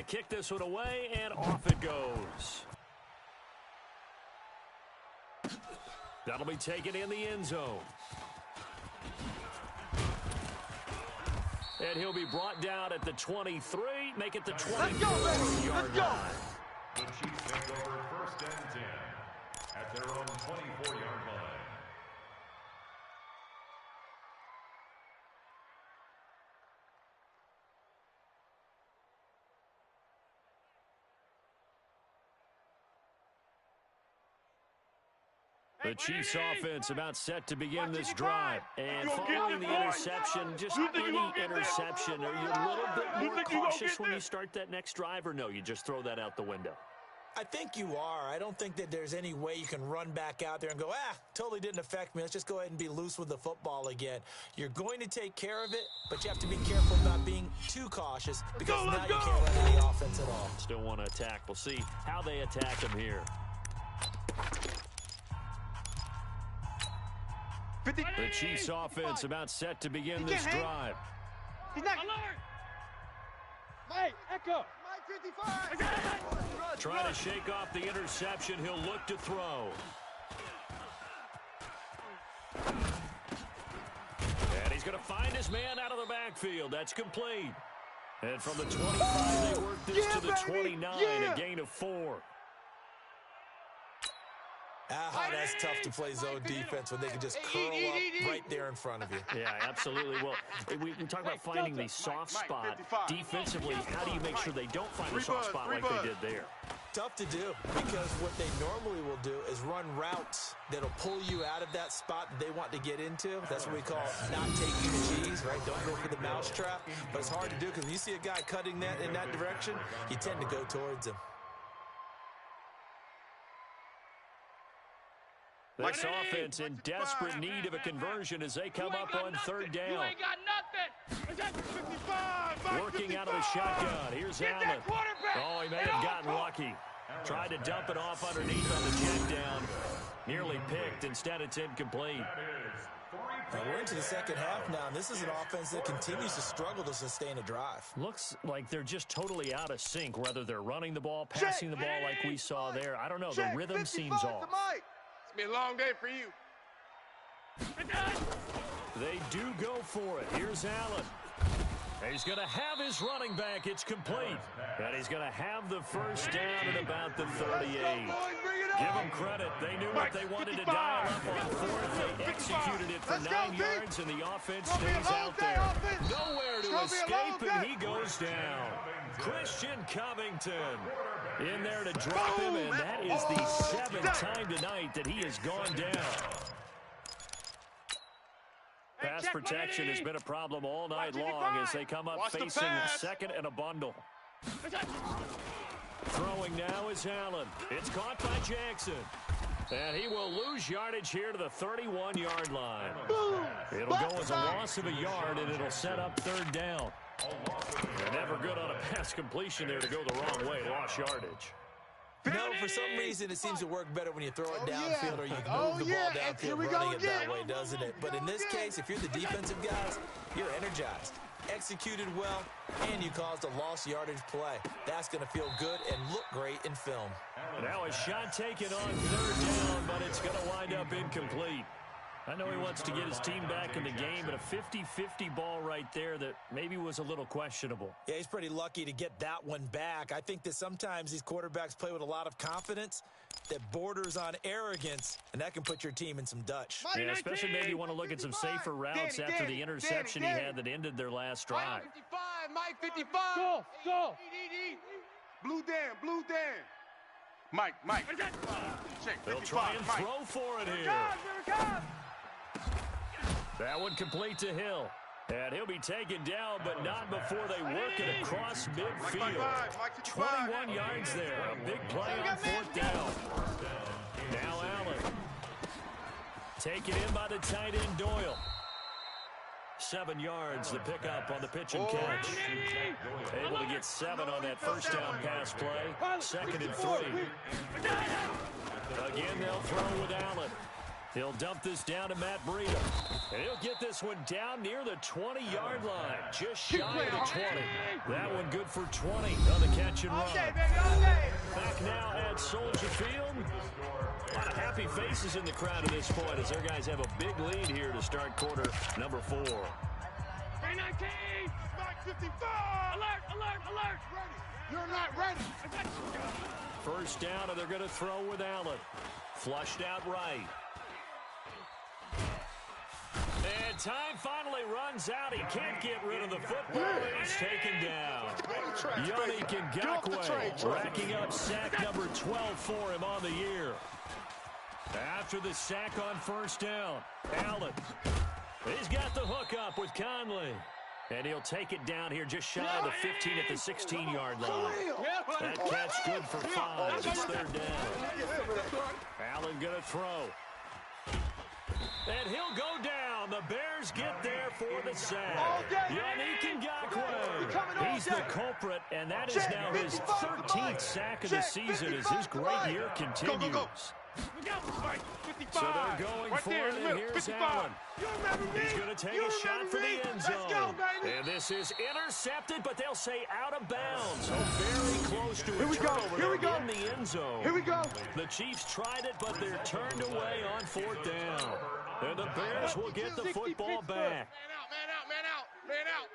to kick this one away, and off it goes. That'll be taken in the end zone. And he'll be brought down at the 23, make it the 24-yard line. The Chiefs take over 1st and 10 at their own 24-yard line. The Chiefs offense about set to begin this drive. And following the interception, just any interception, are you a little bit more cautious when you start that next drive, or no, you just throw that out the window? I think you are. I don't think that there's any way you can run back out there and go, totally didn't affect me. Let's just go ahead and be loose with the football again. You're going to take care of it, but you have to be careful about being too cautious because now you can't run any offense at all. Still want to attack. We'll see how they attack him here. The Chiefs offense about set to begin this drive. He's not. Mike, echo. Mike 55. Trying to shake off the interception. He'll look to throw. And he's going to find his man out of the backfield. That's complete. And from the 25, they work this to the 29, a gain of 4. That's tough to play zone defense when they can just curl up right there in front of you. Yeah, absolutely. Well, we talk about finding the soft spot. Defensively, how do you make sure they don't find the soft spot like they did there? Tough to do, because what they normally will do is run routes that'll pull you out of that spot that they want to get into. That's what we call not taking the cheese, right? Don't go for the mousetrap. But it's hard to do because when you see a guy cutting that in that direction, you tend to go towards him. This offense in desperate need of a conversion as they come up on 3rd down. You ain't got nothing. Working out of the shotgun. Here's Allen. Oh, he may have gotten lucky. Tried to dump it off underneath on the check down. Nearly picked. Instead, it's incomplete. Now we're into the second half now, and this is an offense that continues to struggle to sustain a drive. Looks like they're just totally out of sync, whether they're running the ball, passing the ball like we saw there. I don't know. The rhythm seems off. It's been a long day for you. They do go for it. Here's Allen. He's going to have his running back. It's complete. And he's going to have the first down at about the 38. Give them credit. They knew what they wanted to dial up on 4th. They executed it for 9 yards, and the offense stays out there. Nowhere to escape, and he goes down. Christian Covington in there to drop him, and that is the 7th time tonight that he has gone down. Pass protection has been a problem all night long as they come up facing 2nd and a bundle. Throwing now is Allen. It's caught by Jackson. And he will lose yardage here to the 31-yard line. It'll go as a loss of a yard, and it'll set up 3rd down. They're never good on a pass completion there to go the wrong way. Lost yardage. No, for some reason it seems to work better when you throw it downfield or you can move the ball downfield running it that way, doesn't it? But in this case, if you're the defensive guys, you're energized, executed well, and you caused a lost yardage play. That's going to feel good and look great in film. Now a shot taken on 3rd down, but it's going to wind up incomplete. I know he wants to get his team back in the game, but a 50-50 ball right there that maybe was a little questionable. Yeah, he's pretty lucky to get that one back. I think that sometimes these quarterbacks play with a lot of confidence that borders on arrogance, and that can put your team in some Dutch. Yeah, especially maybe you want to look at some safer routes after the interception he had that ended their last drive. Mike 55. Go. Blue Dan. Mike. Check. They'll try and throw for it here. That one complete to Hill. And he'll be taken down, but not before they work it across midfield. 21 yards there. A big play on 4th down. Now Allen. Taken in by the tight end Doyle. 7 yards, the pickup on the pitch and catch. Able to get 7 on that first down pass play. 2nd and 3. Again, they'll throw with Allen. He'll dump this down to Matt Breida. And he'll get this one down near the 20-yard line, just shy of the 20. That one good for 20 on the catch and run. Back now at Soldier Field. A lot of happy faces in the crowd at this point as their guys have a big lead here to start quarter number 4. 319! Mike 55! Alert, alert, alert! Ready. You're not ready. First down, and they're going to throw with Allen. Flushed out right. And time finally runs out. He can't get rid of the football. He's taken down. Yannick Ngakoue racking up sack number 12 for him on the year. After the sack on first down, Allen. He's got the hook up with Conley. And he'll take it down here just shy of the 15 at the 16-yard line. That catch good for 5. It's third down. Allen going to throw. And he'll go down. The Bears get there for the sack. Yannick Ngakoue. He's the culprit, and that is now his 13th sack of the season as his great year continues. So they're going for it, and here's Allen. He's going to take a shot for the end zone. And this is intercepted, but they'll say out of bounds. So very close to a turnover in the end zone. Here we go. The Chiefs tried it, but they're turned away on fourth down. And the Bears will get the football back. Man out, man out, man out, man out.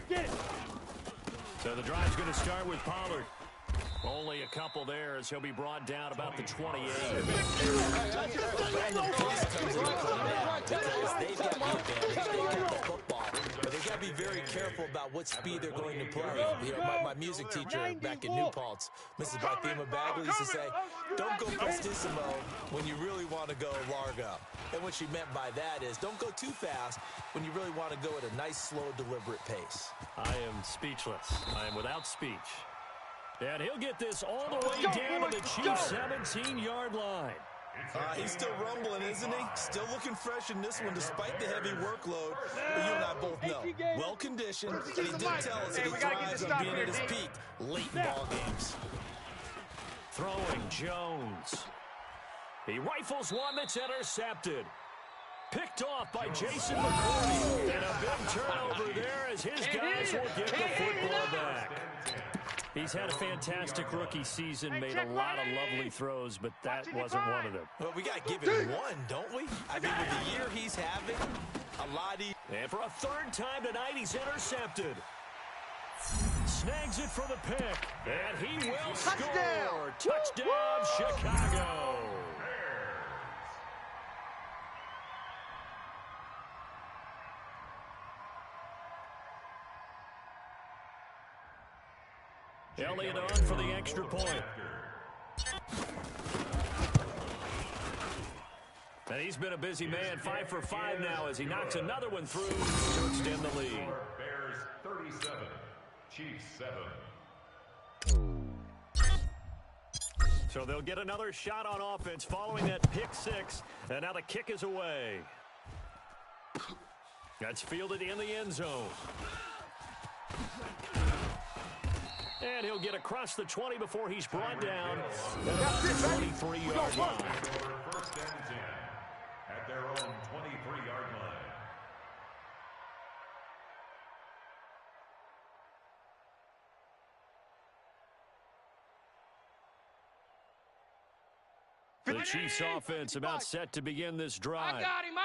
Get it. So the drive's going to start with Pollard. Only a couple there as he'll be brought down about the 28. They've got the football, but they've got to be very careful about what speed they're going to play. You know, my music teacher back in New Paltz, Mrs. Barthema Bagley, used to say, don't go prestissimo when you really want to go largo. And what she meant by that is don't go too fast when you really want to go at a nice, slow, deliberate pace. I am speechless. I am without speech. And he'll get this all the way down to the Chiefs' 17-yard line. He's still rumbling, isn't he? Still looking fresh in this one despite the heavy workload. But you and I both know, well-conditioned, and he did tell us that he thrives on being at his peak late in ball games. Throwing Jones. He rifles one that's intercepted. Picked off by Jason McCourty. And a big turnover there as his guys will get the football back. He's had a fantastic rookie season, made a lot of lovely throws, but that wasn't one of them. Well, we got to give him one, don't we? I mean, with the year he's having, a lot easier. And for a third time tonight, he's intercepted. Snags it for the pick, and he will score. Touchdown, Chicago. Elliott on for the extra point. And he's been a busy man, 5 for 5 now as he knocks another one through to extend the lead. Bears 37, Chiefs 7. So they'll get another shot on offense following that pick six. And now the kick is away. That's fielded in the end zone. And he'll get across the 20 before he's brought down at about the 23-yard line. First and 10 at their own 23-yard line. The Chiefs offense about set to begin this drive. I got him.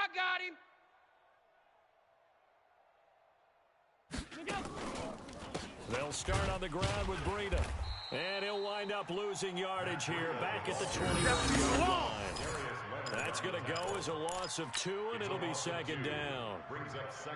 They'll start on the ground with Breida. And he'll wind up losing yardage here back at the 21-yard line. That's going to go as a loss of 2, and it'll be second down.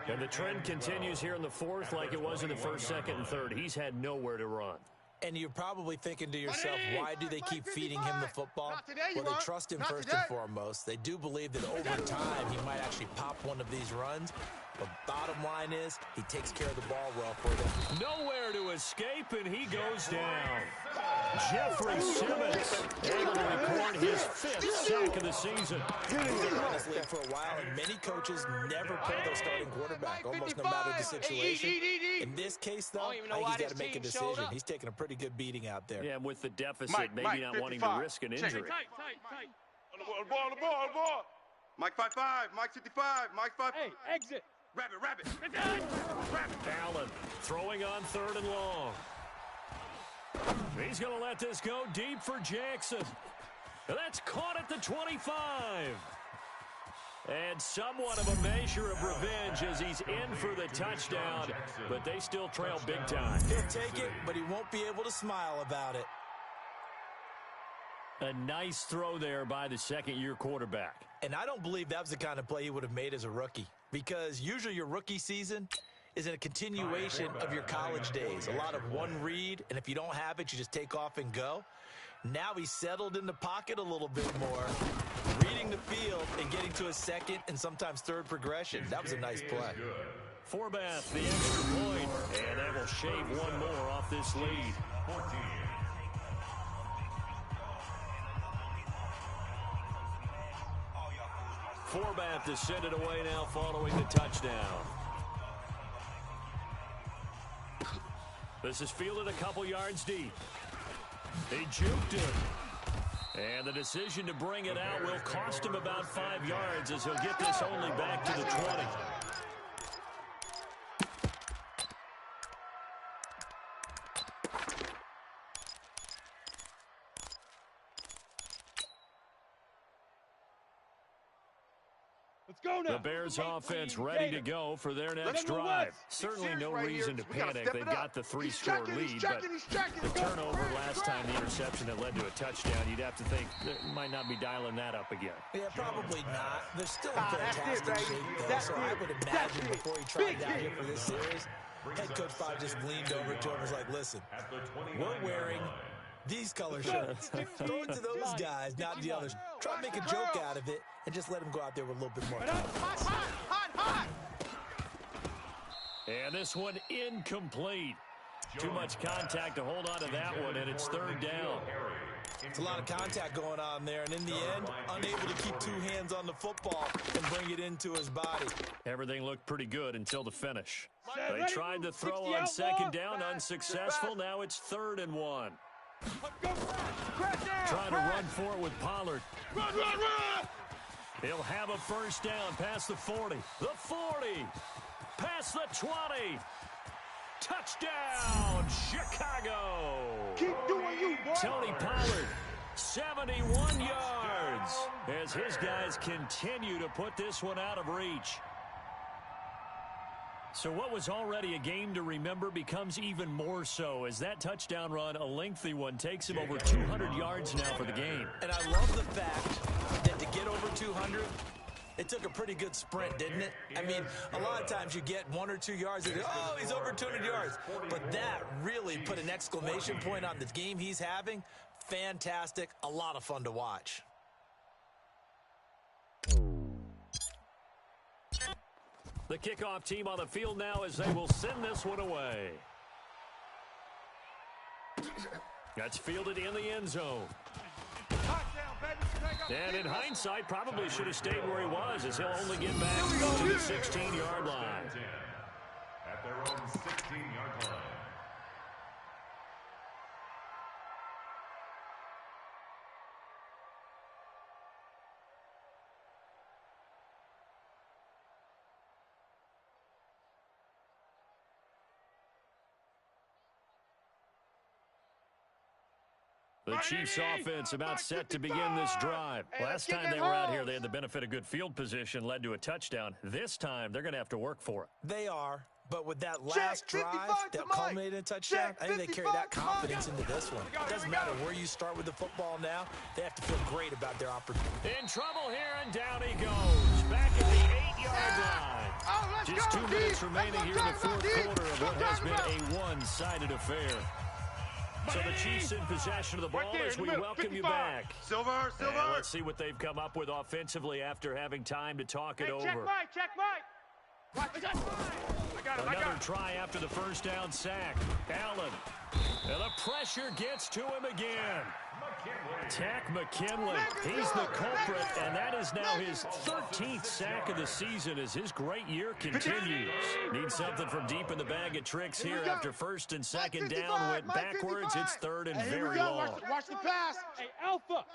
And the trend continues here in the fourth like it was in the first, second, and third. He's had nowhere to run. And you're probably thinking to yourself, why do they keep feeding him the football? Well, they trust him first and foremost. They do believe that over time he might actually pop one of these runs. The bottom line is he takes care of the ball well for them. Nowhere to escape, and he goes down. Jeffrey Simmons able to record his 5th sack of the season. He's been in this league for a while, and many coaches never play their starting quarterback, almost no matter the situation. In this case, though, I think he's got to make a decision. He's taking a pretty good beating out there. Yeah, and with the deficit, maybe not wanting to risk an injury. On the ball. Mike 5-5, Mike 55, Mike 5. Hey, exit. Rabbit. Allen throwing on 3rd and long. He's going to let this go deep for Jackson. That's caught at the 25. And somewhat of a measure of revenge as he's in for the touchdown, but they still trail big time. He'll take it, but he won't be able to smile about it. A nice throw there by the second-year quarterback. And I don't believe that was the kind of play he would have made as a rookie, because usually your rookie season is in a continuation of your college days. A lot of one read, and if you don't have it, you just take off and go. Now he's settled in the pocket a little bit more, reading the field and getting to a second and sometimes third progression. That was a nice play. Forbath, the extra point, and that will shave one more off this lead. 14. Forbath to send it away now following the touchdown. This is fielded a couple yards deep. He juked it. And the decision to bring it out will cost him about 5 yards as he'll get this only back to the 20. Let's go now. The Bears offense ready to go for their next drive. Certainly no reason to panic. They've got the 3-score lead, but the turnover last time, the interception that led to a touchdown, you'd have to think they might not be dialing that up again. Yeah, probably not. They're still in fantastic shape, though, so I would imagine before he tried out here for this series, head coach probably just leaned over to him and was like, listen, we're wearing these color shirts. Throw it to those guys, not the others. Try to make a joke out of it and just let them go out there with a little bit more confidence. Hot. And this one incomplete. Too much contact to hold on to that one, and it's 3rd down. It's a lot of contact going on there, and in the end, unable to keep 2 hands on the football and bring it into his body. Everything looked pretty good until the finish. They tried to throw on 2nd down, unsuccessful. Now it's 3rd and 1. Trying to run for it with Pollard. Run. He'll have a 1st down past the 40. The 40. Past the 20. Touchdown, Chicago. Keep doing you, boy. Tony Pollard, 71 yards as his guys continue to put this one out of reach. So what was already a game to remember becomes even more so as that touchdown run, a lengthy one, takes him over 200 yards now for the game. And I love the fact that to get over 200, it took a pretty good sprint, didn't it? I mean, a lot of times you get 1 or 2 yards and oh, he's over 200 yards. But that really put an exclamation point on the game he's having. Fantastic. A lot of fun to watch. The kickoff team on the field now as they will send this one away. That's fielded in the end zone. And in hindsight, probably should have stayed where he was as he'll only get back to the 16-yard line. At their own 16-yard line. The Chiefs offense about set to begin this drive. Last time they were out here, they had the benefit of good field position, led to a touchdown. This time, they're going to have to work for it. They are, but with that last drive that culminated in a touchdown, I think they carry that confidence into this one. It doesn't matter where you start with the football now. They have to feel great about their opportunity. In trouble here, and down he goes. Back at the 8-yard line. Just 2 minutes remaining here in the 4th quarter of what has been a one-sided affair. So the Chiefs in possession of the ball as we welcome you back. Silver. And let's see what they've come up with offensively after having time to talk it over. Check Mike. I got him. Another try after the 1st down sack. Allen. And the pressure gets to him again. Tack McKinley. He's the culprit, and that is now his 13th sack of the season as his great year continues. Needs something from deep in the bag of tricks here after 1st and 2nd down went backwards. It's 3rd and very long. Watch the pass. Hey, Alpha.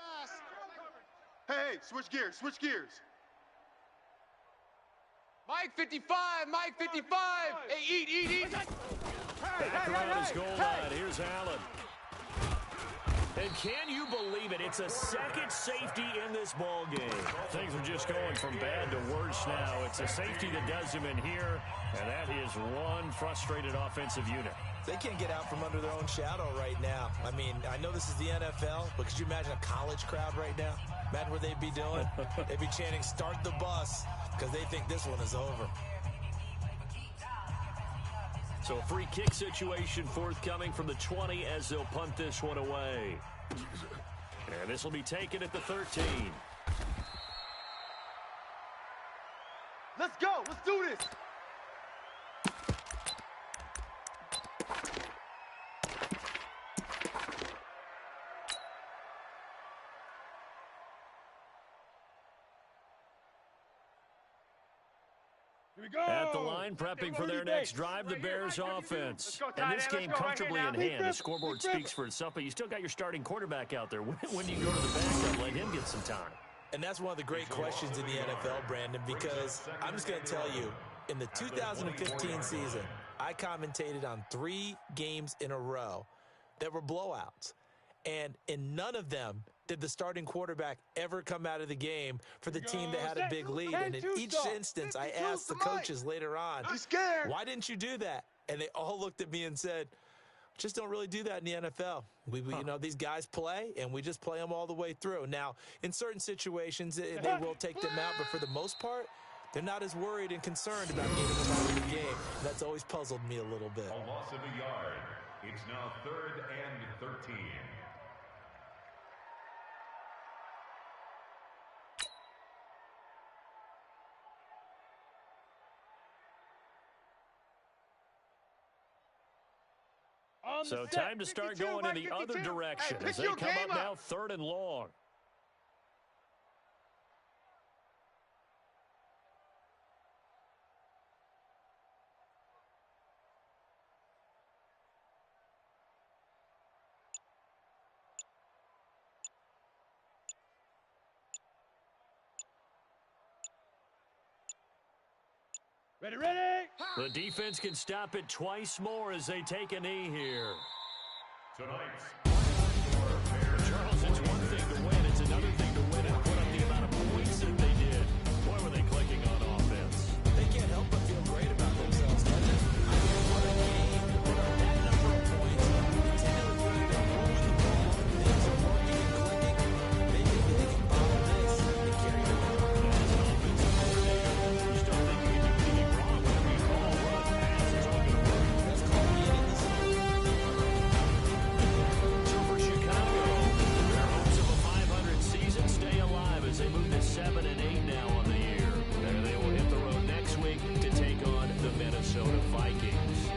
Hey, switch gears, switch gears. Mike 55, Mike 55. Hey, eat. Back around his goal line. Here's Allen. And can you believe it? It's a second safety in this ball game. Things are just going from bad to worse now. It's a safety that does him in here, and that is one frustrated offensive unit. They can't get out from under their own shadow right now. I mean, I know this is the NFL, but could you imagine a college crowd right now? Imagine what they'd be doing. They'd be chanting, "Start the bus," because they think this one is over. So a free kick situation forthcoming from the 20 as they'll punt this one away. And this will be taken at the 13. Let's go. Let's do this. At the line, prepping for their next drive, the Bears offense. And this game comfortably in hand. The scoreboard speaks for itself, but you still got your starting quarterback out there. When do you go to the backup, let him get some time? And that's one of the great questions in the NFL, Brandon, because I'm just going to tell you, in the 2015 season, I commentated on 3 games in a row that were blowouts. And in none of them did the starting quarterback ever come out of the game for the team that had a big lead. And in each instance, I asked the coaches later on, why didn't you do that? And they all looked at me and said, just don't really do that in the NFL. You know, these guys play, and we just play them all the way through. Now, in certain situations, they will take them out, but for the most part, they're not as worried and concerned about getting them out of the game. That's always puzzled me a little bit. A loss of a yard. It's now 3rd and 13. So time to start going in the other direction as they come up now 3rd and long. Ready. The defense can stop it twice more as they take a knee here. Tonight's Charles, it's one thing to win. It's another thing to win and put up the amount of points that they did. Boy, were they clicking on offense. They can't help but feel great about themselves, can they? I mean, what a game. That number of points. Continually they're moving the ball. Things are working and clicking. They think that they can bottle this and carry it on. As an offensive coordinator, you just don't think you can do anything wrong. Whatever you call a run, pass, it's all going to work. That's called being in the zone. So for Chicago, their hopes of a 500 season stay alive as they move to 7-8 now on the year. And they will hit the road next week to take on the Minnesota Vikings.